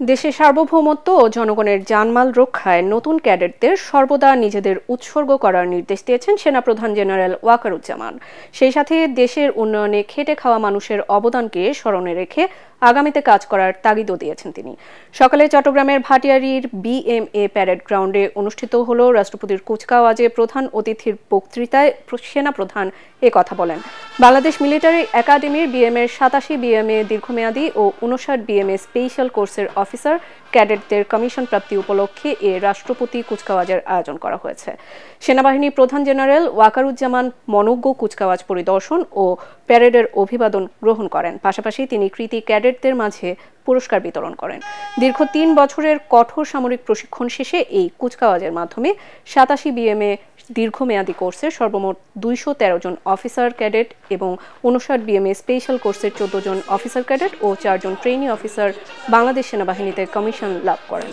দেশের সার্বভৌমত্ব ও জনগণের জানমাল রক্ষায় নতুন ক্যাডেটদের সর্বদা নিজেদের উৎসর্গ করার নির্দেশ দিয়েছেন সেনাপ্রধান জেনারেল ওয়াকারুজ্জামান। সেই সাথে দেশের উন্নয়নে খেটে খাওয়া মানুষের অবদানকে স্মরণে রেখে আগামীতে কাজ করার তাগিদও দিয়েছেন তিনি। সকালে চট্টগ্রামের ভাটিয়ারীর বিএমএ প্যারেড গ্রাউন্ডে অনুষ্ঠিত হল রাষ্ট্রপতির কুচকাওয়াজে প্রধান অতিথির বক্তৃতায় সেনাপ্রধান কথা বলেন। বাংলাদেশ মিলিটারি একাডেমির বিএমএর 87 বিএমএ দীর্ঘমেয়াদী ও 59 বিএমএ স্পেশাল কোর্সের অফিসার ক্যাডেটদের কমিশন প্রাপ্তি উপলক্ষে রাষ্ট্রপতি কুচকাওয়াজের আয়োজন করা হয়েছে। সেনাবাহিনী প্রধান জেনারেল ওয়াকারুজ্জামান মনোজ্ঞ কুচকাওয়াজ পরিদর্শন ও প্যারেডের অভিবাদন গ্রহণ করেন। পাশাপাশি তিনি কৃতী ক্যাডেটদের মাঝে পুরস্কার বিতরণ করেন। দীর্ঘ 3 বছরের কঠোর সামরিক প্রশিক্ষণ শেষে এই কুচকাওয়াজের মাধ্যমে 87 বিএমএ দীর্ঘমেয়াদী কোর্সের সর্বমোট 213 জন অফিসার ক্যাডেট এবং 59 বিএমএ স্পেশাল কোর্সের 14 জন অফিসার ক্যাডেট ও 4 জন ট্রেনি অফিসার বাংলাদেশ সেনাবাহিনীতে কমিশন লাভ করেন।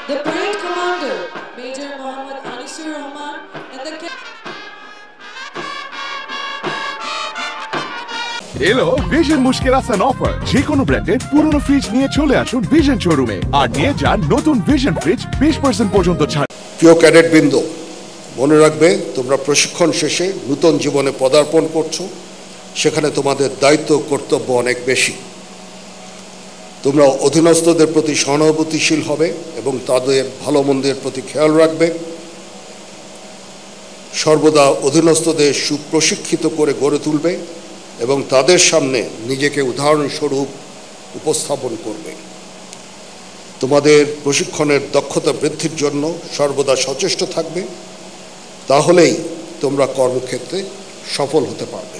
The parade commander, Major Mohammad Anisur Rahman, and the এলো ভিশন মুশকিল আসান অফার। যে কোনো ব্র্যান্ডের পুরনো ফ্রিজ নিয়ে চলে আসুন ভিশন শোরুমে আর নিয়ে যান নতুন ভিশন ফ্রিজ 20% পর্যন্ত ছাড়। প্রিয় ক্যাডেট বৃন্দ, মনে রাখবে তোমরা প্রশিক্ষণ শেষে নতুন জীবনে পদার্পণ করছো। সেখানে তোমাদের দায়িত্ব কর্তব্য অনেক বেশি। তোমরা অধীনস্থদের প্রতি সহানুভূতিশীল হবে এবং তাদের ভালো মন্দের প্রতি খেয়াল রাখবে। সর্বদা অধীনস্থদের সুপ্রশিক্ষিত করে গড়ে তুলবে এবং তাদের সামনে নিজেকে উদাহরণস্বরূপ উপস্থাপন করবে। তোমাদের প্রশিক্ষণের দক্ষতা বৃদ্ধির জন্য সর্বদা সচেষ্ট থাকবে। তাহলেই তোমরা কর্মক্ষেত্রে সফল হতে পারবে।